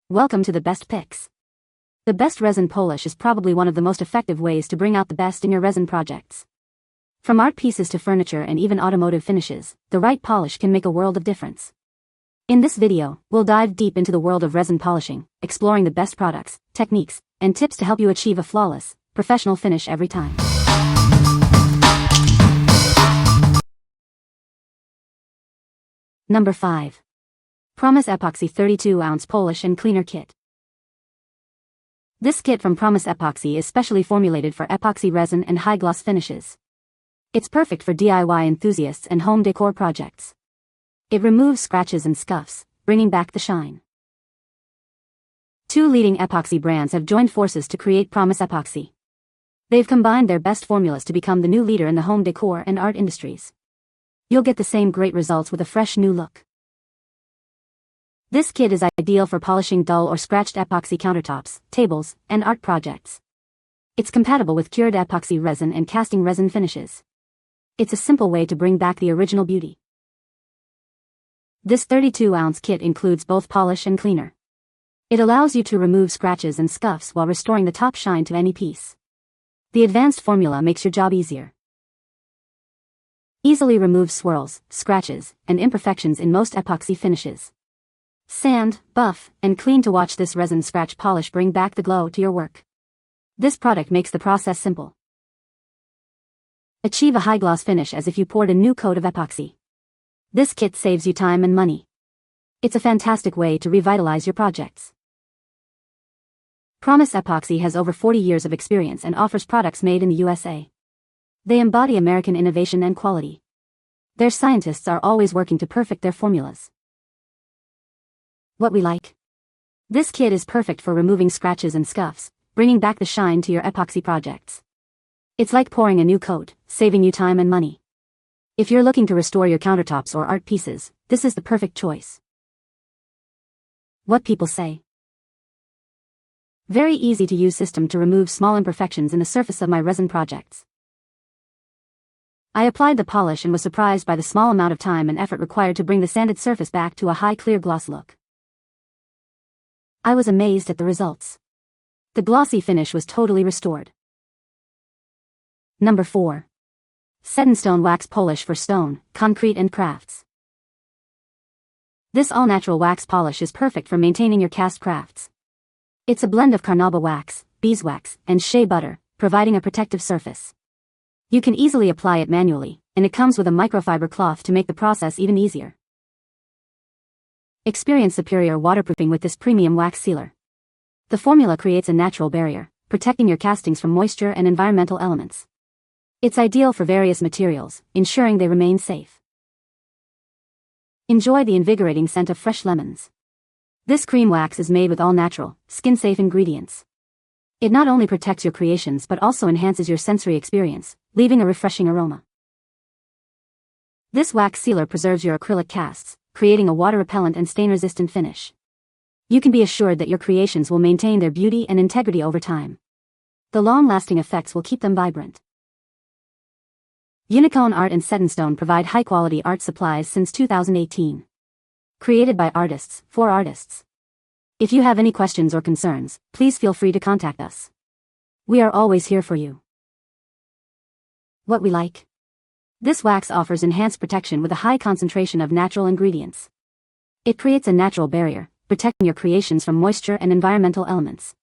Welcome to the best picks. The best resin polish is probably one of the most effective ways to bring out the best in your resin projects. From art pieces to furniture and even automotive finishes, the right polish can make a world of difference. In this video, we'll dive deep into the world of resin polishing, exploring the best products, techniques, and tips to help you achieve a flawless, professional finish every time. Number 5. Promise Epoxy 32-ounce Polish and Cleaner Kit. This kit from Promise Epoxy is specially formulated for epoxy resin and high-gloss finishes. It's perfect for DIY enthusiasts and home decor projects. It removes scratches and scuffs, bringing back the shine. Two leading epoxy brands have joined forces to create Promise Epoxy. They've combined their best formulas to become the new leader in the home decor and art industries. You'll get the same great results with a fresh new look. This kit is ideal for polishing dull or scratched epoxy countertops, tables, and art projects. It's compatible with cured epoxy resin and casting resin finishes. It's a simple way to bring back the original beauty. This 32-ounce kit includes both polish and cleaner. It allows you to remove scratches and scuffs while restoring the top shine to any piece. The advanced formula makes your job easier. Easily removes swirls, scratches, and imperfections in most epoxy finishes. Sand, buff, and clean to watch this resin scratch polish bring back the glow to your work. This product makes the process simple. Achieve a high gloss finish as if you poured a new coat of epoxy. This kit saves you time and money. It's a fantastic way to revitalize your projects. Promise Epoxy has over 40 years of experience and offers products made in the USA. They embody American innovation and quality. Their scientists are always working to perfect their formulas. What we like. This kit is perfect for removing scratches and scuffs, bringing back the shine to your epoxy projects. It's like pouring a new coat, saving you time and money. If you're looking to restore your countertops or art pieces, this is the perfect choice. What people say. Very easy to use system to remove small imperfections in the surface of my resin projects. I applied the polish and was surprised by the small amount of time and effort required to bring the sanded surface back to a high clear gloss look. I was amazed at the results. The glossy finish was totally restored. Number 4. SETINSTONE Wax Polish for Stone, Concrete and Crafts. This all-natural wax polish is perfect for maintaining your cast crafts. It's a blend of carnauba wax, beeswax, and shea butter, providing a protective surface. You can easily apply it manually, and it comes with a microfiber cloth to make the process even easier. Experience superior waterproofing with this premium wax sealer. The formula creates a natural barrier, protecting your castings from moisture and environmental elements. It's ideal for various materials, ensuring they remain safe. Enjoy the invigorating scent of fresh lemons. This cream wax is made with all-natural, skin-safe ingredients. It not only protects your creations but also enhances your sensory experience, leaving a refreshing aroma. This wax sealer preserves your acrylic casts, creating a water-repellent and stain-resistant finish. You can be assured that your creations will maintain their beauty and integrity over time. The long-lasting effects will keep them vibrant. Unicone Art and SETINSTONE provide high-quality art supplies since 2018. Created by artists, for artists. If you have any questions or concerns, please feel free to contact us. We are always here for you. What we like. This wax offers enhanced protection with a high concentration of natural ingredients. It creates a natural barrier, protecting your creations from moisture and environmental elements.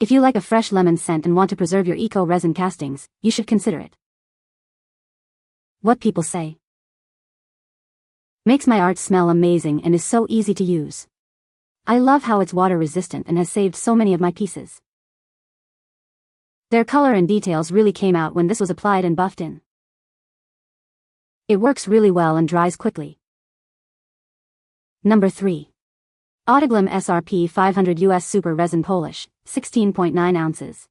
If you like a fresh lemon scent and want to preserve your eco-resin castings, you should consider it. What people say. Makes my art smell amazing and is so easy to use. I love how it's water resistant and has saved so many of my pieces. Their color and details really came out when this was applied and buffed in. It works really well and dries quickly. Number 3. Autoglym SRP 500 US Super Resin Polish, 16.9 ounces.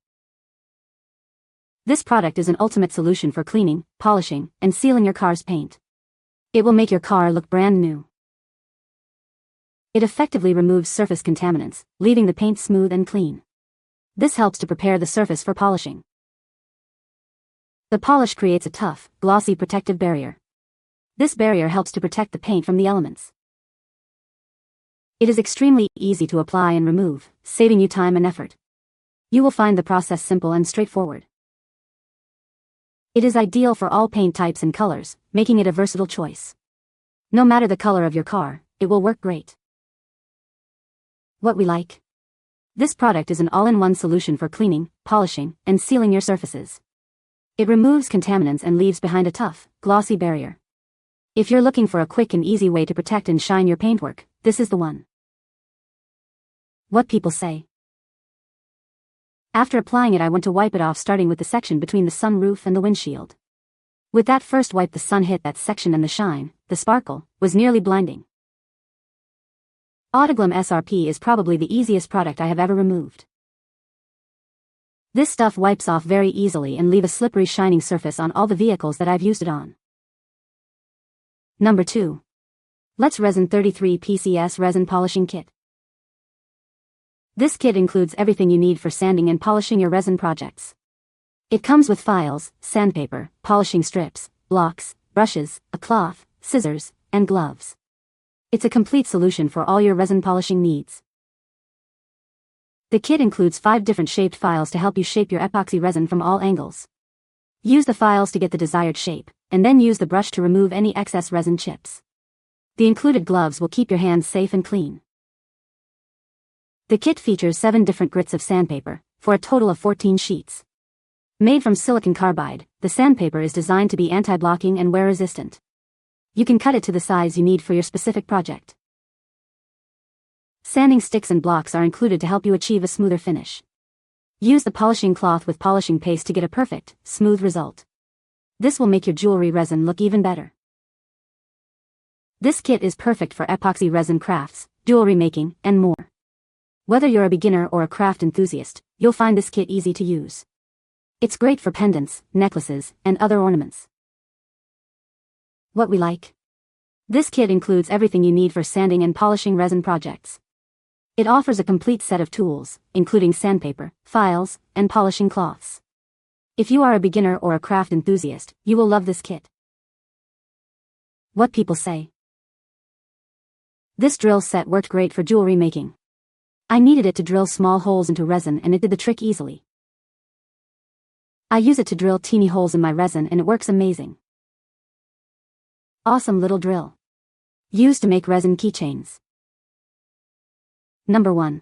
This product is an ultimate solution for cleaning, polishing, and sealing your car's paint. It will make your car look brand new. It effectively removes surface contaminants, leaving the paint smooth and clean. This helps to prepare the surface for polishing. The polish creates a tough, glossy protective barrier. This barrier helps to protect the paint from the elements. It is extremely easy to apply and remove, saving you time and effort. You will find the process simple and straightforward. It is ideal for all paint types and colors, making it a versatile choice. No matter the color of your car, it will work great. What we like. This product is an all-in-one solution for cleaning, polishing, and sealing your surfaces. It removes contaminants and leaves behind a tough, glossy barrier. If you're looking for a quick and easy way to protect and shine your paintwork, this is the one. What people say. After applying it, I went to wipe it off, starting with the section between the sunroof and the windshield. With that first wipe, the sun hit that section and the shine, the sparkle, was nearly blinding. Autoglym SRP is probably the easiest product I have ever removed. This stuff wipes off very easily and leave a slippery shining surface on all the vehicles that I've used it on. Number 2. Let's Resin 33 PCS Resin Polishing Kit. This kit includes everything you need for sanding and polishing your resin projects. It comes with files, sandpaper, polishing strips, blocks, brushes, a cloth, scissors, and gloves. It's a complete solution for all your resin polishing needs. The kit includes 5 different shaped files to help you shape your epoxy resin from all angles. Use the files to get the desired shape, and then use the brush to remove any excess resin chips. The included gloves will keep your hands safe and clean. The kit features 7 different grits of sandpaper, for a total of 14 sheets. Made from silicon carbide, the sandpaper is designed to be anti-blocking and wear-resistant. You can cut it to the size you need for your specific project. Sanding sticks and blocks are included to help you achieve a smoother finish. Use the polishing cloth with polishing paste to get a perfect, smooth result. This will make your jewelry resin look even better. This kit is perfect for epoxy resin crafts, jewelry making, and more. Whether you're a beginner or a craft enthusiast, you'll find this kit easy to use. It's great for pendants, necklaces, and other ornaments. What we like. This kit includes everything you need for sanding and polishing resin projects. It offers a complete set of tools, including sandpaper, files, and polishing cloths. If you are a beginner or a craft enthusiast, you will love this kit. What people say. This drill set worked great for jewelry making. I needed it to drill small holes into resin and it did the trick easily. I use it to drill teeny holes in my resin and it works amazing. Awesome little drill. Used to make resin keychains. Number 1.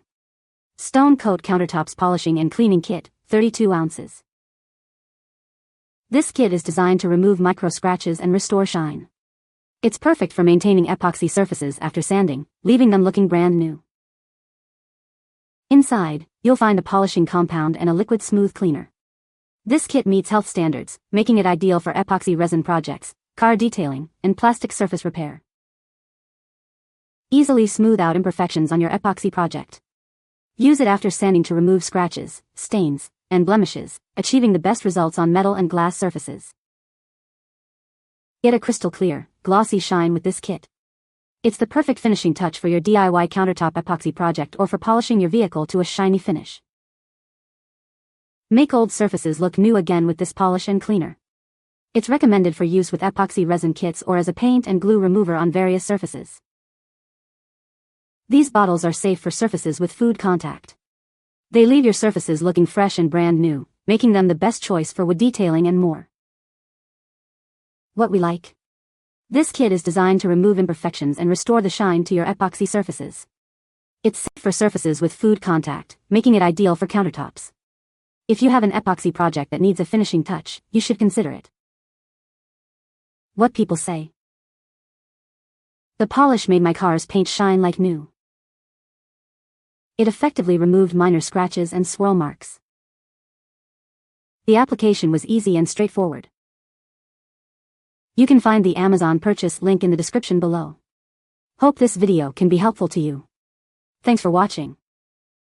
Stone Coat Countertops Polishing and Cleaning Kit, 32 ounces. This kit is designed to remove micro scratches and restore shine. It's perfect for maintaining epoxy surfaces after sanding, leaving them looking brand new. Inside, you'll find a polishing compound and a liquid smooth cleaner. This kit meets health standards, making it ideal for epoxy resin projects, car detailing, and plastic surface repair. Easily smooth out imperfections on your epoxy project. Use it after sanding to remove scratches, stains, and blemishes, achieving the best results on metal and glass surfaces. Get a crystal clear, glossy shine with this kit. It's the perfect finishing touch for your DIY countertop epoxy project or for polishing your vehicle to a shiny finish. Make old surfaces look new again with this polish and cleaner. It's recommended for use with epoxy resin kits or as a paint and glue remover on various surfaces. These bottles are safe for surfaces with food contact. They leave your surfaces looking fresh and brand new, making them the best choice for wood detailing and more. What we like. This kit is designed to remove imperfections and restore the shine to your epoxy surfaces. It's safe for surfaces with food contact, making it ideal for countertops. If you have an epoxy project that needs a finishing touch, you should consider it. What people say. The polish made my car's paint shine like new. It effectively removed minor scratches and swirl marks. The application was easy and straightforward. You can find the Amazon purchase link in the description below. Hope this video can be helpful to you. Thanks for watching.